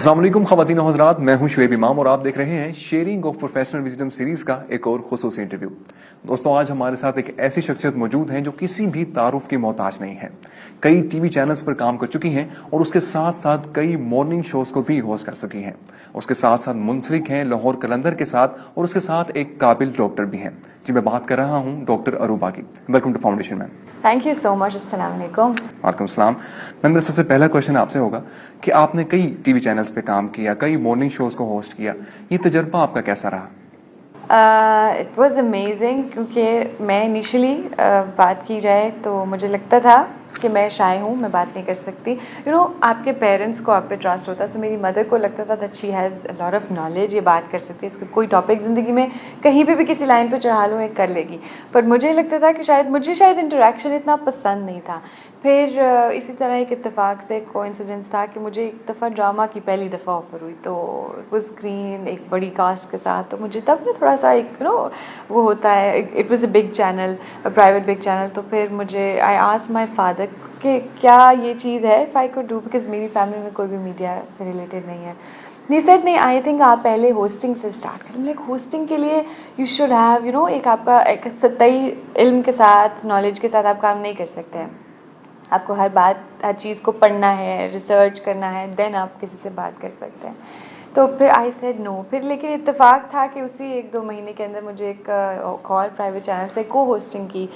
अस्सलाम वालेकुम ख़वातीन और हज़रात, मैं हूं शुएब इमाम और आप देख रहे हैं sharing of professional wisdom series का एक और खुसूसी इंटरव्यू। दोस्तों, आज हमारे साथ एक ऐसी शख्सियत मौजूद है जो किसी भी तारुफ की मोहताज नहीं है। कई टीवी चैनल्स पर काम कर चुकी हैं और उसके साथ साथ कई मॉर्निंग शोज को भी होस्ट कर चुकी हैं। उसके साथ साथ मुंसलिक हैं लाहौर कलंदर के साथ और उसके साथ एक काबिल डॉक्टर भी हैं। जी, मैं बात कर रहा हूं डॉक्टर अरूबा की। Welcome to foundation ma'am. Thank you so much. अस्सलाम वालेकुम। वालेकुम सलाम। मैम, मेरा सबसे पहला क्वेश्चन आपसे होगा कि आपने कई टीवी चैनल्स पे काम किया, कई मॉर्निंग शोज को होस्ट किया, ये तजर्बा आपका कैसा रहा? इट वॉज अमेजिंग, क्योंकि मैं इनिशियली बात की जाए तो मुझे लगता था कि मैं शाय हूँ, मैं बात नहीं कर सकती। आपके पेरेंट्स को आप पे ट्रस्ट होता है। सो मेरी मदर को लगता था that she has a lot of knowledge, ये बात कर सकती है, इसको कोई टॉपिक ज़िंदगी में कहीं पे भी किसी लाइन पे चढ़ा लूँ, ये कर लेगी। पर मुझे लगता था कि मुझे शायद इंटरेक्शन इतना पसंद नहीं था। फिर इसी तरह एक इत्तेफाक से कोइंसिडेंस था कि मुझे एक दफ़ा ड्रामा की पहली दफ़ा ऑफ़र हुई, तो वो स्क्रीन एक बड़ी कास्ट के साथ, तो मुझे तब ना थोड़ा सा एक वो होता है, it was a big channel, private big channel. तो फिर मुझे आई आस्क्ड माय फादर कि क्या ये चीज़ है, if I could do, because मेरी फैमिली में कोई भी मीडिया से रिलेटेड नहीं है। नहीं सर, नहीं, आई थिंक आप पहले होस्टिंग से स्टार्ट करें। लाइक होस्टिंग के लिए यू शुड हैव एक आपका एक सतही इल्म के साथ, नॉलेज के साथ आप काम नहीं कर सकते हैं। आपको हर चीज़ को पढ़ना है, रिसर्च करना है, देन आप किसी से बात कर सकते हैं। तो फिर आई सेड नो। फिर लेकिन इत्तेफाक था कि उसी 1-2 महीने के अंदर मुझे एक कॉल प्राइवेट चैनल से को होस्टिंग की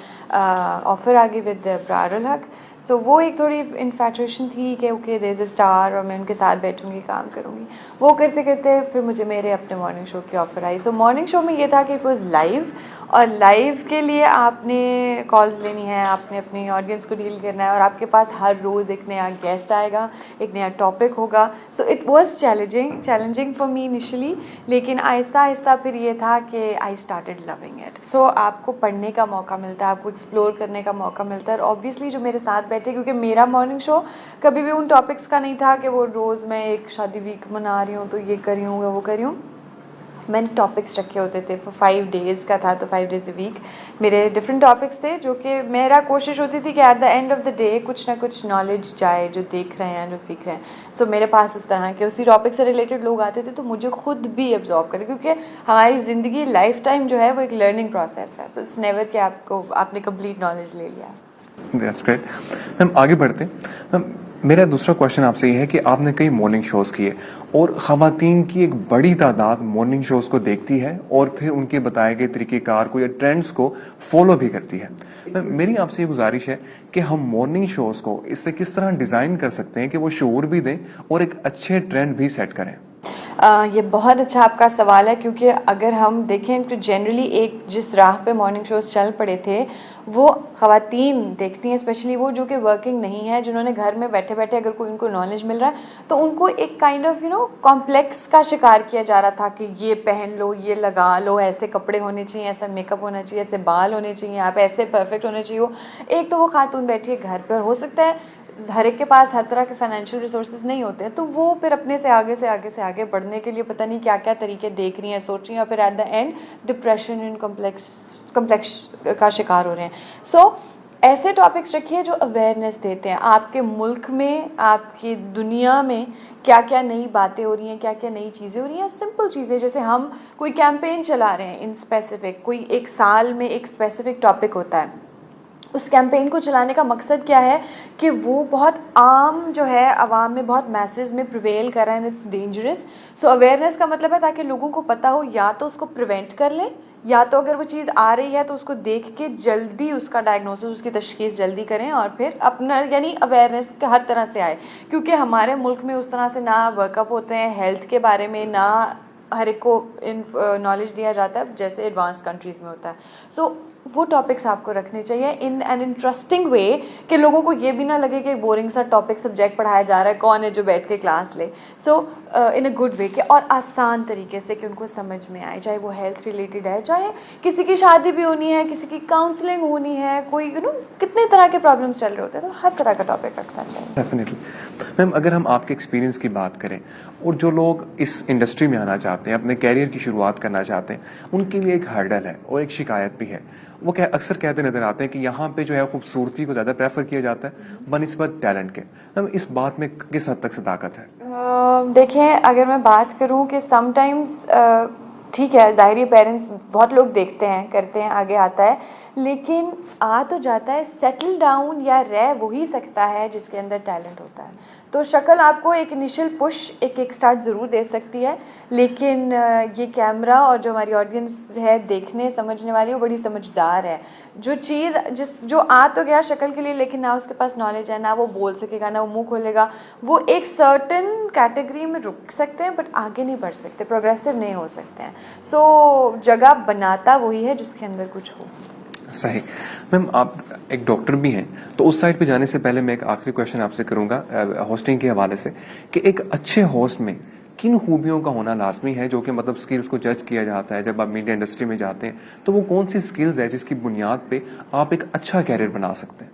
ऑफ़र आ गई विद ब्रारुल हक। सो वो एक थोड़ी इन्फैचुएशन थी कि okay there is a star और मैं उनके साथ बैठूंगी, काम करूँगी। वो करते करते फिर मुझे मेरे अपने मॉर्निंग शो की ऑफ़र आई। सो मॉर्निंग शो में ये था कि इट वाज लाइव, और लाइव के लिए आपने कॉल्स लेनी है, आपने अपनी ऑडियंस को डील करना है, और आपके पास हर रोज़ एक नया गेस्ट आएगा, एक नया टॉपिक होगा। So it was challenging for me initially, लेकिन आहिस्ता आहिस्ता फिर ये था कि आई स्टार्टेड लविंग इट। सो आपको पढ़ने का मौका मिलता है, आपको एक्सप्लोर करने का मौका मिलता है। और ऑब्वियसली जो मेरे साथ बैठे, क्योंकि मेरा मॉर्निंग शो कभी भी उन टॉपिक्स का नहीं था कि वो रोज़ मैं एक शादी वीक मना रही हूँ तो ये करी हूँ या वो करी हूँ। मैंने टॉपिक्स रखे होते थे, फॉर 5 डेज़ का था, तो 5 डेज़ अ वीक मेरे डिफरेंट टॉपिक्स थे, जो कि मेरा कोशिश होती थी कि at the end of the day कुछ ना कुछ नॉलेज जाए, जो देख रहे हैं, जो सीख रहे हैं। सो मेरे पास उस तरह के उसी टॉपिक से रिलेटेड लोग आते थे, तो मुझे खुद भी एब्जॉर्ब करें, क्योंकि हमारी ज़िंदगी लाइफ टाइम जो है वो एक लर्निंग प्रोसेस है। सो इट्स नेवर कि आपने कंप्लीट नॉलेज ले लिया। That's great. मैम, आगे बढ़ते मैम, मेरा दूसरा क्वेश्चन आपसे ये है कि आपने कई मॉर्निंग शोज किए और ख़वातीन की एक बड़ी तादाद मॉर्निंग शोज को देखती है और फिर उनके बताए गए तरीक़ेकार को या ट्रेंड्स को फॉलो भी करती है। मैम, मेरी आपसे ये गुजारिश है कि हम मॉर्निंग शोज को इससे किस तरह डिज़ाइन कर सकते हैं कि वो शऊर भी दें और एक अच्छे ट्रेंड भी सेट करें? ये बहुत अच्छा आपका सवाल है, क्योंकि अगर हम देखें तो जनरली एक जिस राह पे मॉर्निंग शोज़ चल पड़े थे, वो ख़वातीन देखती हैं, स्पेशली वो जो कि वर्किंग नहीं है, जिन्होंने घर में बैठे बैठे अगर कोई उनको नॉलेज मिल रहा है तो उनको एक काइंड ऑफ कॉम्प्लेक्स का शिकार किया जा रहा था कि ये पहन लो, ये लगा लो, ऐसे कपड़े होने चाहिए, ऐसा मेकअप होना चाहिए, ऐसे बाल होने चाहिए, आप ऐसे परफेक्ट होने चाहिए। एक तो वो खातून बैठी है घर पर, हो सकता है हर एक के पास हर तरह के फाइनेंशियल रिसोर्सेज नहीं होते हैं, तो वो फिर अपने से आगे बढ़ने के लिए पता नहीं क्या क्या तरीके देख रही हैं, सोच रही हैं, और फिर at the end depression and complex का शिकार हो रहे हैं। सो ऐसे टॉपिक्स रखिए जो अवेयरनेस देते हैं आपके मुल्क में, आपकी दुनिया में क्या क्या नई बातें हो रही हैं, क्या क्या नई चीज़ें हो रही हैं। सिंपल चीज़ें, जैसे हम कोई कैंपेन चला रहे हैं इन स्पेसिफिक, कोई एक साल में एक स्पेसिफिक टॉपिक होता है, उस कैंपेन को चलाने का मकसद क्या है कि वो बहुत आम जो है आवाम में बहुत मैसेज में प्रिवेल कर रहा है, and it's dangerous. So awareness का मतलब है ताकि लोगों को पता हो, या तो उसको प्रिवेंट कर लें, या तो अगर वो चीज़ आ रही है तो उसको देख के जल्दी उसका डायग्नोसिस, उसकी तशखीस जल्दी करें, और फिर अपना यानी अवेयरनेस हर तरह से आए। क्योंकि हमारे मुल्क में उस तरह से ना वर्कअप होते हैं हेल्थ के बारे में, ना हर एक को नॉलेज दिया जाता है जैसे एडवांस कंट्रीज़ में होता है। सो वो टॉपिक्स आपको रखने चाहिए इन एन इंटरेस्टिंग वे कि लोगों को ये भी ना लगे कि बोरिंग सा टॉपिक सब्जेक्ट पढ़ाया जा रहा है, कौन है जो बैठ के क्लास ले। सो इन अ गुड वे के और आसान तरीके से कि उनको समझ में आए, चाहे वो हेल्थ रिलेटेड है, चाहे किसी की शादी भी होनी है, किसी की काउंसलिंग होनी है, कोई कितने तरह के प्रॉब्लम्स चल रहे होते हैं, तो हर तरह का टॉपिक रखना चाहिए। डेफिनेटली। मैम अगर हम आपके एक्सपीरियंस की बात करें और जो लोग इस इंडस्ट्री में आना चाहते हैं, अपने कैरियर की शुरुआत करना चाहते हैं, उनके लिए एक हर्डल है और एक शिकायत भी है। वो अक्सर कहते नजर आते हैं कि यहाँ पे जो है खूबसूरती को ज़्यादा प्रेफर किया जाता है बनिस्बत टैलेंट के। मैम इस बात में किस हद तक सदाकत है? देखिए, अगर मैं बात करूं कि समटाइम्स ठीक है, ज़ाहिर पेरेंट्स बहुत लोग देखते हैं, करते हैं, आगे आता है, लेकिन आ तो जाता है, सेटल डाउन या रह वही सकता है जिसके अंदर टैलेंट होता है। तो शक्ल आपको एक इनिशियल पुश, एक किक स्टार्ट ज़रूर दे सकती है, लेकिन ये कैमरा और जो हमारी ऑडियंस है देखने समझने वाली, वो बड़ी समझदार है। जो चीज़ जो आ तो गया शक्ल के लिए, लेकिन ना उसके पास नॉलेज है, ना वो बोल सकेगा, ना वो मुंह खोलेगा, वो एक सर्टन कैटेगरी में रुक सकते हैं बट आगे नहीं बढ़ सकते, प्रोग्रेसिव नहीं हो सकते हैं। सो जगह बनाता वही है जिसके अंदर कुछ हो। सही। मैम आप एक डॉक्टर भी हैं, तो उस साइड पे जाने से पहले मैं एक आखिरी क्वेश्चन आपसे करूंगा होस्टिंग के हवाले से, कि एक अच्छे होस्ट में किन खूबियों का होना लाजमी है, जो कि मतलब स्किल्स को जज किया जाता है जब आप मीडिया इंडस्ट्री में जाते हैं, तो वो कौन सी स्किल्स है जिसकी बुनियाद पे आप एक अच्छा कैरियर बना सकते हैं?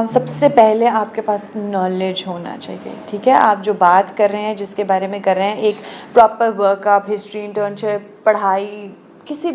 सबसे पहले आपके पास नॉलेज होना चाहिए, ठीक है। आप जो बात कर रहे हैं, जिसके बारे में कर रहे हैं, एक प्रॉपर वर्कअप, हिस्ट्री, इंटर्नशिप, पढ़ाई, किसी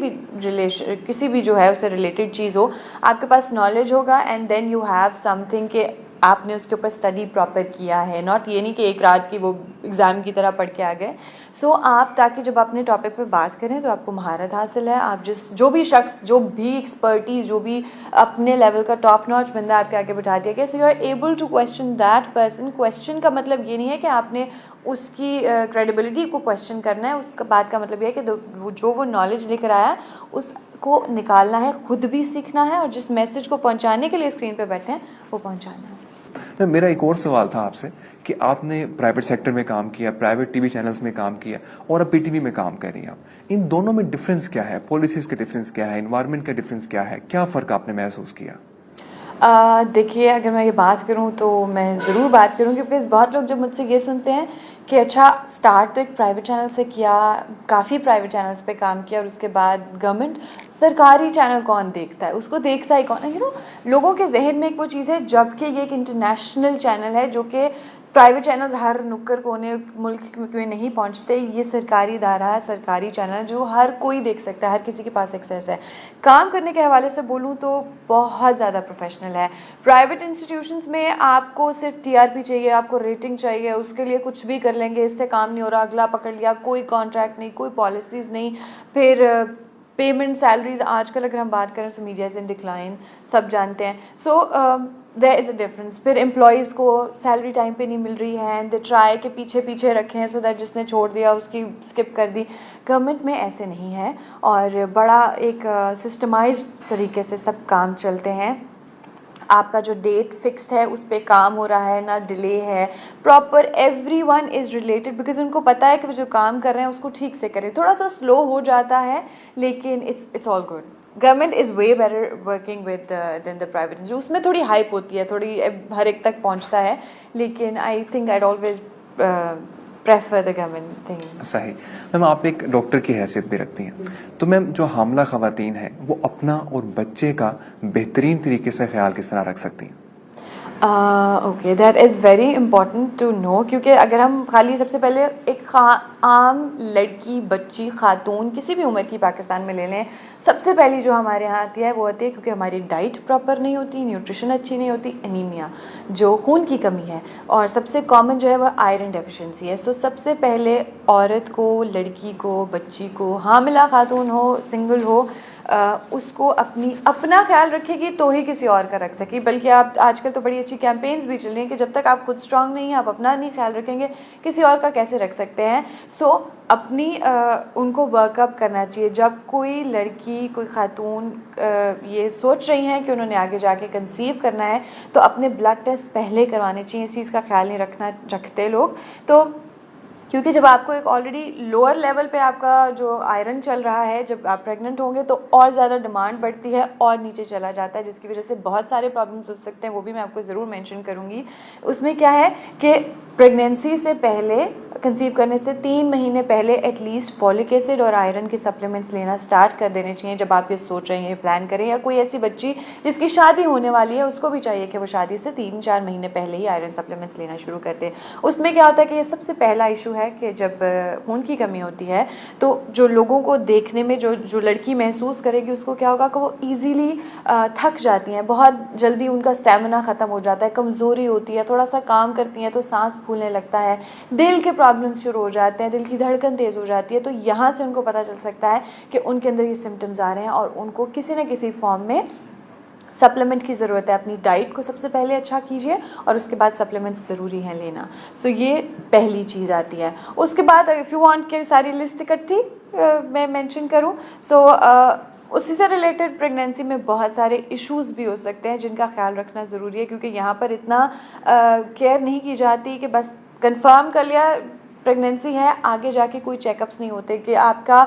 भी जो है उससे रिलेटेड चीज़ हो, आपके पास नॉलेज होगा, and then you have something कि आपने उसके ऊपर स्टडी प्रॉपर किया है, नॉट ये नहीं कि एक रात की वो एग्ज़ाम की तरह पढ़ के आ गए। सो आप ताकि जब अपने टॉपिक पे बात करें तो आपको महारत हासिल है, आप जो भी शख्स, जो भी एक्सपर्टीज़, जो भी अपने लेवल का टॉप नॉच बंदा आपके आगे बैठा दिया गया, so you are able to question that person. Question का मतलब ये नहीं है कि आपने उसकी क्रेडिबिलिटी को क्वेश्चन करना है, उसका बात का मतलब ये है कि जो वो नॉलेज लेकर आया उसको निकालना है, खुद भी सीखना है, और जिस मैसेज को पहुंचाने के लिए स्क्रीन पे बैठे हैं वो पहुंचाना है। मेरा एक और सवाल था आपसे कि आपने प्राइवेट सेक्टर में काम किया, प्राइवेट टीवी चैनल्स में काम किया और अब पीटीवी में काम कर रही हैं आप। इन दोनों में डिफरेंस क्या है? पॉलिसीज का डिफरेंस क्या है? एनवायरनमेंट का डिफरेंस क्या है? क्या फ़र्क आपने महसूस किया? देखिए, अगर मैं ये बात करूँ तो मैं ज़रूर बात करूँगी, बिकॉज़ बहुत लोग जब मुझसे ये सुनते हैं कि अच्छा स्टार्ट तो एक प्राइवेट चैनल से किया, काफ़ी प्राइवेट चैनल्स पे काम किया, और उसके बाद गवर्नमेंट, सरकारी चैनल कौन देखता है, उसको देखता ही कौन है, लोगों के जहन में एक वो चीज़ है, जबकि ये एक इंटरनेशनल चैनल है, जो कि प्राइवेट चैनल्स हर नुक्कड़ कोने मुल्क में नहीं पहुंचते। ये सरकारी इदारा है, सरकारी चैनल जो हर कोई देख सकता है, हर किसी के पास एक्सेस है। काम करने के हवाले से बोलूँ तो बहुत ज़्यादा प्रोफेशनल है। प्राइवेट इंस्टीट्यूशंस में आपको सिर्फ टीआरपी चाहिए, आपको रेटिंग चाहिए, उसके लिए कुछ भी कर लेंगे, इससे काम नहीं हो रहा, अगला पकड़ लिया, कोई कॉन्ट्रैक्ट नहीं, कोई पॉलिसीज़ नहीं, फिर पेमेंट, सैलरीज, आजकल अगर हम बात करें तो मीडिया इज़ इन डिक्लाइन, सब जानते हैं। So there is a difference. फिर एम्प्लॉयज़ को सैलरी टाइम पे नहीं मिल रही है, एंड दे ट्राई के पीछे रखे हैं, सो दैट जिसने छोड़ दिया उसकी स्किप कर दी। गवर्नमेंट में ऐसे नहीं है, और बड़ा एक सिस्टमाइज्ड तरीके से सब काम चलते हैं। आपका जो डेट फिक्स्ड है उस पर काम हो रहा है, ना डिले है, proper everyone is related, because उनको पता है कि वो जो काम कर रहे हैं उसको ठीक से करें। थोड़ा सा स्लो हो जाता है, लेकिन it's all good. Government is way better working with then the private. जो उसमें थोड़ी हाइप होती है, थोड़ी हर एक तक पहुंचता है, लेकिन I think I'd always prefer the government thing. सही। मैम आप एक डॉक्टर की हैसियत भी रखती हैं, तो मैम जो हामला खवातीन है वो अपना और बच्चे का बेहतरीन तरीके से ख्याल किस तरह रख सकती हैं? Okay, that is very important to know, क्योंकि अगर हम खाली सबसे पहले एक आम लड़की, बच्ची, खातून किसी भी उम्र की पाकिस्तान में ले लें, सबसे पहली जो हमारे यहाँ आती है वो आती है क्योंकि हमारी डाइट प्रॉपर नहीं होती, न्यूट्रिशन अच्छी नहीं होती, एनीमिया, जो खून की कमी है, और सबसे कॉमन जो है वो आयरन डेफिशिएंसी है। सो सबसे पहले औरत को, लड़की को, बच्ची को, हामिला खातून हो, सिंगल हो, उसको अपना ख्याल रखेगी तो ही किसी और का रख सकेगी। बल्कि आप आजकल तो बड़ी अच्छी कैंपेन्स भी चल रही हैं कि जब तक आप खुद स्ट्रांग नहीं हैं, आप अपना नहीं ख्याल रखेंगे, किसी और का कैसे रख सकते हैं। सो अपनी उनको वर्कअप करना चाहिए। जब कोई लड़की, कोई खातून ये सोच रही हैं कि उन्होंने आगे जाके कंसीव करना है, तो अपने ब्लड टेस्ट पहले करवाने चाहिए। इस चीज़ का ख्याल नहीं रखते लोग, तो क्योंकि जब आपको एक ऑलरेडी लोअर लेवल पे आपका जो आयरन चल रहा है, जब आप प्रेग्नेंट होंगे तो और ज़्यादा डिमांड बढ़ती है और नीचे चला जाता है, जिसकी वजह से बहुत सारे प्रॉब्लम्स हो सकते हैं, वो भी मैं आपको ज़रूर मेंशन करूँगी। उसमें क्या है कि प्रेगनेंसी से पहले कंसीव करने से 3 महीने पहले एटलीस्ट फॉलिक एसिड और आयरन के सप्लीमेंट्स लेना स्टार्ट कर देने चाहिए। जब आप ये सोच रहे हैं, प्लान करें, या कोई ऐसी बच्ची जिसकी शादी होने वाली है उसको भी चाहिए कि वो शादी से 3-4 महीने पहले ही आयरन सप्लीमेंट्स लेना शुरू कर दे। उसमें क्या होता है कि ये सबसे पहला इशू है कि जब खून की कमी होती है तो जो लोगों को देखने में जो लड़की महसूस करेगी उसको क्या होगा कि वो ईजीली थक जाती हैं, बहुत जल्दी उनका स्टेमिना ख़त्म हो जाता है, कमज़ोरी होती है, थोड़ा सा काम करती हैं तो सांस फूलने लगता है, दिल के प्रॉब्लम्स शुरू हो जाते हैं, दिल की धड़कन तेज़ हो जाती है। तो यहाँ से उनको पता चल सकता है कि उनके अंदर ये सिम्टम्स आ रहे हैं और उनको किसी न किसी फॉर्म में सप्लीमेंट की ज़रूरत है। अपनी डाइट को सबसे पहले अच्छा कीजिए और उसके बाद सप्लीमेंट्स ज़रूरी हैं लेना। सो ये पहली चीज़ आती है। उसके बाद इफ़ यू वांट कि सारी लिस्ट इकट्ठी मैं मेंशन करूं, सो उसी से रिलेटेड प्रेगनेंसी में बहुत सारे इश्यूज़ भी हो सकते हैं जिनका ख्याल रखना ज़रूरी है, क्योंकि यहाँ पर इतना केयर नहीं की जाती कि बस कंफर्म कर लिया प्रेगनेंसी है, आगे जाके कोई चेकअप्स नहीं होते कि आपका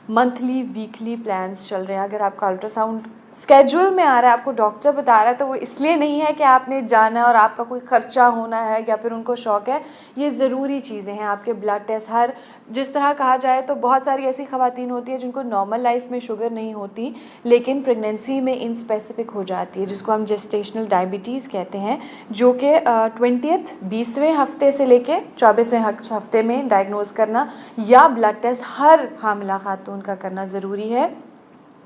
मंथली वीकली प्लान्स चल रहे हैं। अगर आपका अल्ट्रासाउंड स्केड्यूल में आ रहा है, आपको डॉक्टर बता रहा है, तो वो इसलिए नहीं है कि आपने जाना है और आपका कोई ख़र्चा होना है या फिर उनको शौक़ है। ये ज़रूरी चीज़ें हैं। आपके ब्लड टेस्ट, हर जिस तरह कहा जाए तो बहुत सारी ऐसी ख़वातीन होती है जिनको नॉर्मल लाइफ में शुगर नहीं होती लेकिन प्रेगनेंसी में इन स्पेसिफिक हो जाती है, जिसको हम जेस्टेशनल डायबिटीज़ कहते हैं, जो कि 20वें हफ्ते से लेके 24वें हफ्ते में डायग्नोज करना या ब्लड टेस्ट हर हामिला खातून का करना ज़रूरी है,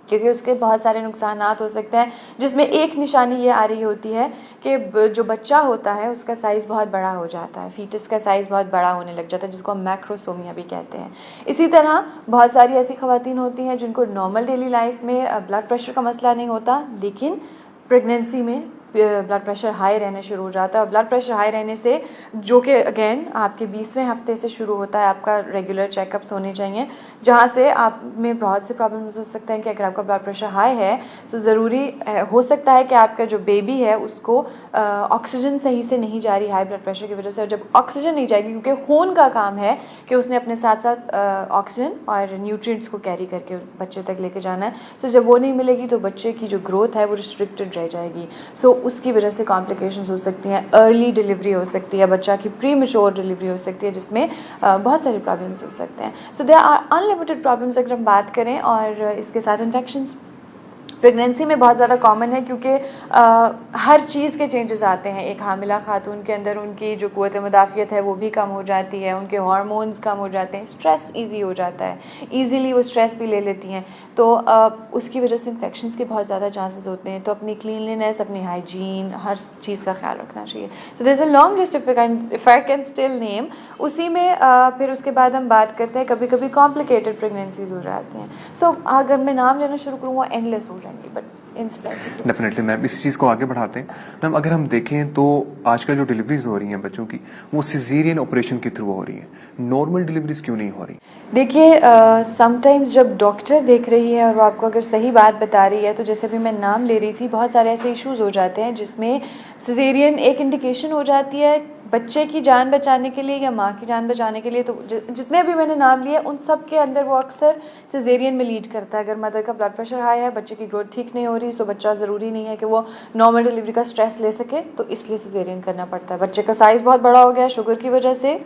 क्योंकि उसके बहुत सारे नुकसानात हो सकते हैं। जिसमें एक निशानी ये आ रही होती है कि जो बच्चा होता है उसका साइज़ बहुत बड़ा हो जाता है, फीटस का साइज़ बहुत बड़ा होने लग जाता है, जिसको हम मैक्रोसोमिया भी कहते हैं। इसी तरह बहुत सारी ऐसी ख़वातीन होती हैं जिनको नॉर्मल डेली लाइफ में ब्लड प्रेशर का मसला नहीं होता, लेकिन प्रेगनेंसी में ब्लड प्रेशर हाई रहना शुरू हो जाता है। और ब्लड प्रेशर हाई रहने से, जो कि अगेन आपके 20वें हफ्ते से शुरू होता है, आपका रेगुलर चेकअप्स होने चाहिए, जहाँ से आप में बहुत से प्रॉब्लम्स हो सकते हैं कि अगर आपका ब्लड प्रेशर हाई है तो ज़रूरी हो सकता है कि आपका जो बेबी है उसको ऑक्सीजन सही से नहीं जा रही हाई ब्लड प्रेशर की वजह से। और जब ऑक्सीजन नहीं जाएगी, क्योंकि खून का काम है कि उसने अपने साथ साथ ऑक्सीजन और न्यूट्रिएंट्स को कैरी करके बच्चे तक लेके जाना है, सो जब वो नहीं मिलेगी तो बच्चे की जो ग्रोथ है वो रिस्ट्रिक्टेड रह जाएगी। सो उसकी वजह से कॉम्प्लिकेशंस हो सकती हैं, अर्ली डिलीवरी हो सकती है, बच्चा की प्री मैच्योर डिलीवरी हो सकती है, जिसमें बहुत सारी प्रॉब्लम्स हो सकते हैं। So there are unlimited problems अगर हम बात करें। और इसके साथ इन्फेक्शंस प्रेगनेंसी में बहुत ज़्यादा कॉमन है, क्योंकि हर चीज़ के चेंजेस आते हैं एक हामिला खातून के अंदर। उनकी जो क़ुव्वत मुदाफ़ियत है वो भी कम हो जाती है, उनके हार्मोन्स कम हो जाते हैं, स्ट्रेस ईजी हो जाता है, ईजीली वो स्ट्रेस भी ले लेती हैं, तो उसकी वजह से इन्फेक्शंस के बहुत ज़्यादा चांसेस होते हैं। तो अपनी क्लीनलीनेस, अपनी हाइजीन, हर चीज़ का ख्याल रखना चाहिए। So there is a long list if I can still name. उसी में फिर उसके बाद हम बात करते हैं, कभी कभी कॉम्प्लिकेटेड प्रेगनेंसीज हो जाती हैं। सो अगर मैं नाम लेना शुरू करूँ वो एंडलेस हो जाएंगी, बट डेफिनेटली मैम, इस चीज़ को आगे बढ़ाते हैं। मैम, अगर हम देखें तो आजकल जो डिलीवरीज हो रही हैं बच्चों की, वो सिजेरियन ऑपरेशन के थ्रू हो रही हैं, नॉर्मल डिलीवरीज क्यों नहीं हो रही? देखिए, समटाइम्स जब डॉक्टर देख रही है और वो आपको अगर सही बात बता रही है, तो जैसे भी मैं नाम ले रही थी, बहुत सारे ऐसे इश्यूज़ हो जाते हैं जिसमें सिजेरियन एक इंडिकेशन हो जाती है बच्चे की जान बचाने के लिए या माँ की जान बचाने के लिए। तो जितने भी मैंने नाम लिए उन सब के अंदर वो अक्सर सिजेरियन में लीड करता है। अगर मदर का ब्लड प्रेशर हाई है, बच्चे की ग्रोथ ठीक नहीं हो रही, सो बच्चा ज़रूरी नहीं है कि वो नॉर्मल डिलीवरी का स्ट्रेस ले सके, तो इसलिए सिजेरियन करना पड़ता है। बच्चे का साइज़ बहुत बड़ा हो गया शुगर की वजह से,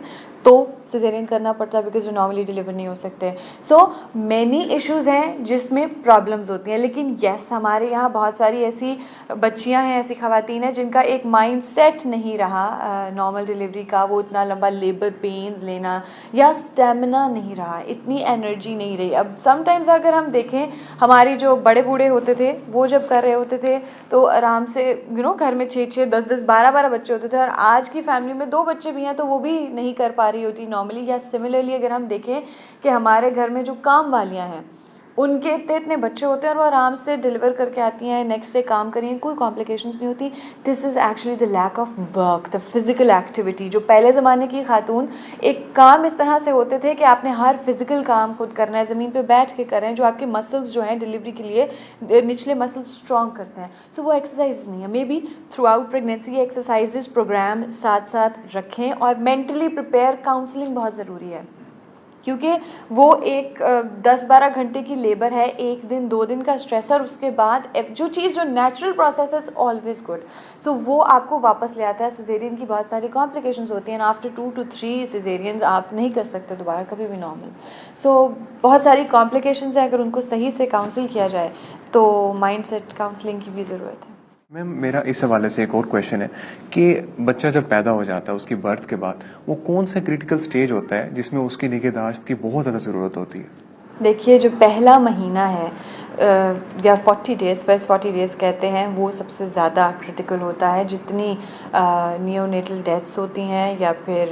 तो सिजेरियन करना पड़ता है, बिकॉज वो नॉर्मली डिलीवर नहीं हो सकते। सो मैनी इश्यूज़ हैं जिसमें प्रॉब्लम्स होती हैं। लेकिन येस, हमारे यहाँ बहुत सारी ऐसी बच्चियाँ हैं, ऐसी ख़वातीन हैं जिनका एक माइंड सेट नहीं रहा नॉर्मल डिलीवरी का, वो इतना लंबा लेबर पेन्स लेना या स्टेमिना नहीं रहा, इतनी एनर्जी नहीं रही। अब समटाइम्स अगर हम देखें, हमारी जो बड़े बूढ़े होते थे वो जब कर रहे होते थे तो आराम से घर में 6-6, 10-10, 12-12 बच्चे होते थे, और आज की फैमिली में 2 बच्चे भी हैं तो वो भी नहीं कर पा रही होती नॉर्मली। या सिमिलरली अगर हम देखें कि हमारे घर में जो काम वालियाँ हैं उनके इतने बच्चे होते हैं और वो आराम से डिलीवर करके आती हैं, नेक्स्ट डे काम करिए, कोई कॉम्प्लिकेशंस नहीं होती। This is actually the lack of work, the physical activity. जो पहले ज़माने की खातून एक काम इस तरह से होते थे कि आपने हर फिज़िकल काम खुद करना है, ज़मीन पे बैठ के करें, जो आपके मसल्स जो हैं डिलीवरी के लिए निचले मसल्स स्ट्रॉन्ग करते हैं। सो वो एक्सरसाइज नहीं है। May be through out pregnancy ये एक्सरसाइजेज प्रोग्राम साथ साथ रखें, और मेंटली प्रिपेयर, काउंसलिंग बहुत ज़रूरी है। क्योंकि वो एक 10-12 घंटे की लेबर है, 1 दिन 2 दिन का स्ट्रेसर, उसके बाद जो चीज़ जो नेचुरल प्रोसेस है इट्स ऑलवेज गुड, तो वो आपको वापस ले आता है। सिजेरियन की बहुत सारी कॉम्प्लिकेशंस होती हैं, आफ्टर 2 to 3 सिजेरियन आप नहीं कर सकते दोबारा कभी भी नॉर्मल। सो बहुत सारी कॉम्प्लिकेशंस हैं, अगर उनको सही से काउंसिल किया जाए तो माइंडसेट काउंसलिंग की भी ज़रूरत है। मैम मेरा इस हवाले से एक और क्वेश्चन है कि बच्चा जब पैदा हो जाता है उसकी बर्थ के बाद वो कौन सा क्रिटिकल स्टेज होता है जिसमें उसकी निगहदाश्त की बहुत ज़्यादा ज़रूरत होती है? देखिए, जो पहला महीना है या 40 डेज़, फर्स्ट 40 डेज़ कहते हैं, वो सबसे ज़्यादा क्रिटिकल होता है। जितनी नियोनेटल डेथ्स होती हैं या फिर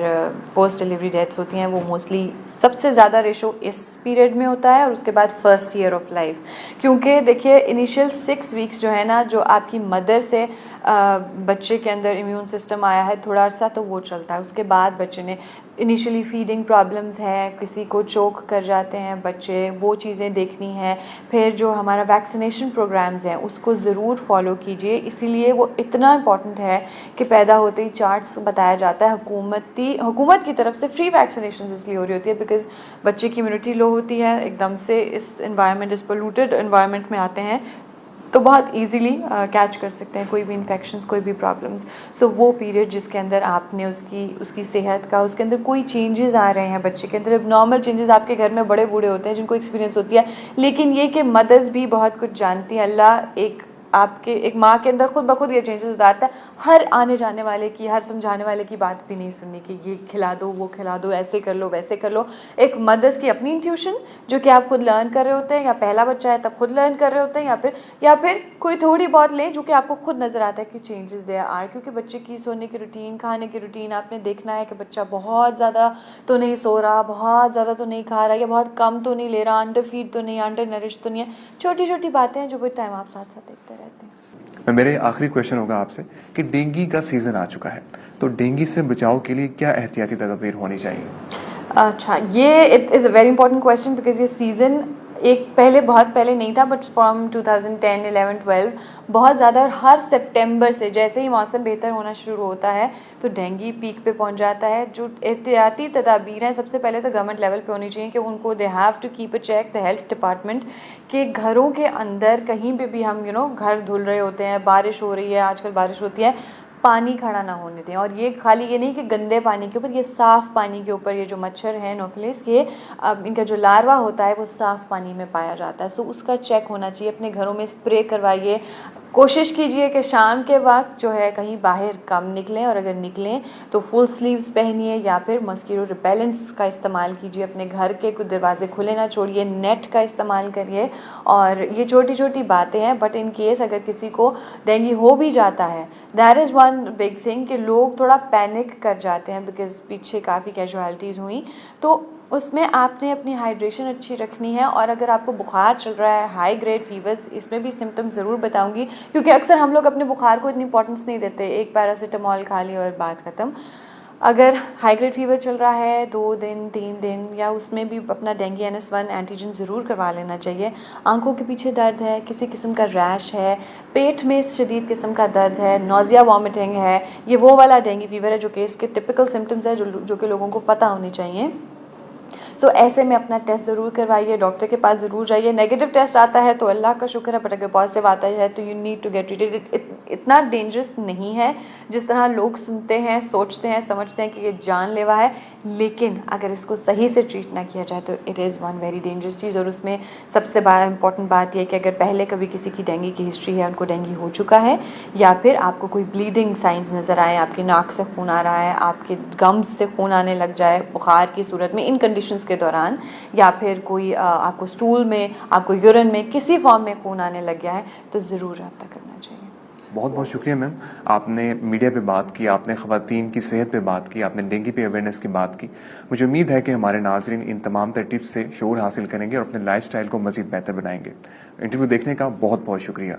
पोस्ट डिलीवरी डेथ्स होती हैं, वो मोस्टली सबसे ज़्यादा रेशो इस पीरियड में होता है, और उसके बाद फर्स्ट ईयर ऑफ लाइफ। क्योंकि देखिए, इनिशियल 6 वीक्स जो है ना, जो आपकी मदर से बच्चे के अंदर इम्यून सिस्टम आया है थोड़ा अर्सा, तो वो चलता है। उसके बाद बच्चे ने इनिशियली फीडिंग प्रॉब्लम्स हैं, किसी को चोक कर जाते हैं बच्चे, वो चीज़ें देखनी है। फिर जो हमारा वैक्सीनेशन प्रोग्राम्स हैं उसको ज़रूर फॉलो कीजिए, इसीलिए वो इतना इम्पॉर्टेंट है कि पैदा होते ही चार्ट्स बताया जाता है। हुकूमत की तरफ से फ्री वैक्सीनेशन इसलिए हो रही होती है बिकॉज़ बच्चे की इम्यूनिटी लो होती है, एकदम से इस एनवायरनमेंट, इस पोल्यूटेड एनवायरनमेंट में आते हैं, तो बहुत इजीली कैच कर सकते हैं कोई भी इन्फेक्शंस, कोई भी प्रॉब्लम्स। सो वो पीरियड जिसके अंदर आपने उसकी सेहत का, उसके अंदर कोई चेंजेस आ रहे हैं बच्चे के अंदर, नॉर्मल चेंजेस आपके घर में बड़े बूढ़े होते हैं जिनको एक्सपीरियंस होती है, लेकिन ये कि मदर्स भी बहुत कुछ जानती हैं। अल्लाह एक माँ के अंदर खुद ब खुद ये चेंजेस उतारता है। हर आने जाने वाले की, हर समझाने वाले की बात भी नहीं सुननी कि ये खिला दो, वो खिला दो, ऐसे कर लो, वैसे कर लो। एक मदर्स की अपनी इंट्यूशन जो कि आप खुद लर्न कर रहे होते हैं, या पहला बच्चा है तब खुद लर्न कर रहे होते हैं, या फिर कोई थोड़ी बहुत लें जो कि आपको खुद नज़र आता है कि चेंजेस देयर आर। क्योंकि बच्चे की सोने की रूटीन, खाने की रूटीन आपने देखना है कि बच्चा बहुत ज़्यादा तो नहीं सो रहा, बहुत ज़्यादा तो नहीं खा रहा, या बहुत कम तो नहीं ले रहा, अंडर फीड तो नहीं, अंडर नरिश तो नहीं है। छोटी छोटी बातें हैं जो विद टाइम आप साथ साथ देखते रहते हैं। मेरे आखिरी क्वेश्चन होगा आपसे कि डेंगू का सीजन आ चुका है, तो डेंगू से बचाव के लिए क्या एहतियाती तदबीर होनी चाहिए? अच्छा, ये it is a very important question because ये सीज़न बहुत पहले नहीं था, बट फ्रॉम 2010, 11, 12 बहुत ज़्यादा, और हर सितंबर से जैसे ही मौसम बेहतर होना शुरू होता है तो डेंगू पीक पे पहुंच जाता है। जो एहतियाती तदाबीर हैं, सबसे पहले तो गवर्नमेंट लेवल पे होनी चाहिए कि उनको they have to keep a check, the health department, के घरों के अंदर कहीं पे भी हम घर धुल रहे होते हैं, बारिश हो रही है, आजकल बारिश होती है, पानी खड़ा ना होने दें। और ये खाली ये नहीं कि गंदे पानी के ऊपर, ये साफ़ पानी के ऊपर, ये जो मच्छर हैं एनोफिलिस के, इनका जो लार्वा होता है वो साफ़ पानी में पाया जाता है। सो उसका चेक होना चाहिए। अपने घरों में स्प्रे करवाइए। कोशिश कीजिए कि शाम के वक्त जो है कहीं बाहर कम निकलें, और अगर निकलें तो फुल स्लीव्स पहनिए या फिर मस्कीटो रिपेलेंट्स का इस्तेमाल कीजिए। अपने घर के कुछ दरवाजे खुले ना छोड़िए, नेट का इस्तेमाल करिए। और ये छोटी छोटी बातें हैं, बट इन केस अगर किसी को डेंगू हो भी जाता है, that is one big thing कि लोग थोड़ा पैनिक कर जाते हैं बिकॉज पीछे काफ़ी कैजुअलिटीज़ हुई, तो उसमें आपने अपनी हाइड्रेशन अच्छी रखनी है। और अगर आपको बुखार चल रहा है, हाई ग्रेड फीवर्स, इसमें भी सिम्टम्स ज़रूर बताऊंगी, क्योंकि अक्सर हम लोग अपने बुखार को इतनी इंपॉर्टेंस नहीं देते, एक पैरासीटामॉल खा ली और बात ख़त्म। अगर हाई ग्रेड फीवर चल रहा है 2 दिन 3 दिन, या उसमें भी अपना डेंगू NS1 एंटीजन ज़रूर करवा लेना चाहिए। आंखों के पीछे दर्द है, किसी किस्म का रैश है, पेट में शदीद किस्म का दर्द है, नोज़िया वॉमिटिंग है, ये वो वाला डेंगू फीवर है जो कि इसके टिपिकल सिम्टम्स है जो कि लोगों को पता होने चाहिए। सो ऐसे में अपना टेस्ट ज़रूर करवाइए, डॉक्टर के पास ज़रूर जाइए। नेगेटिव टेस्ट आता है तो अल्लाह का शुक्र है, बट अगर पॉजिटिव आता है तो you need to get treated. इतना डेंजरस नहीं है जिस तरह लोग सुनते हैं, सोचते हैं, समझते हैं कि ये जानलेवा है, लेकिन अगर इसको सही से ट्रीट ना किया जाए तो it is one very dangerous चीज़। और उसमें सबसे इंपॉर्टेंट बात यह है कि अगर पहले कभी किसी की डेंगू की हिस्ट्री है, उनको डेंगू हो चुका है, या फिर आपको कोई ब्लीडिंग साइंस नज़र आए, आपकी नाक से खून आ रहा है, आपके गम्स से खून आने लग जाए बुखार की सूरत में, इन कंडीशंस के दौरान, या फिर कोई आपको स्टूल में, आपको यूरिन में, किसी फॉर्म में खून आने लग गया है, तो ज़रूर रब्ता करना चाहिए। बहुत बहुत शुक्रिया मैम, आपने मीडिया पे बात की, आपने ख़वातीन की सेहत पे बात की, आपने डेंगू पे अवेयरनेस की बात की। मुझे उम्मीद है कि हमारे नाजरीन इन तमाम टिप्स से शऊर हासिल करेंगे और अपने लाइफस्टाइल को मज़ीद बेहतर बनाएंगे। इंटरव्यू देखने का बहुत बहुत शुक्रिया।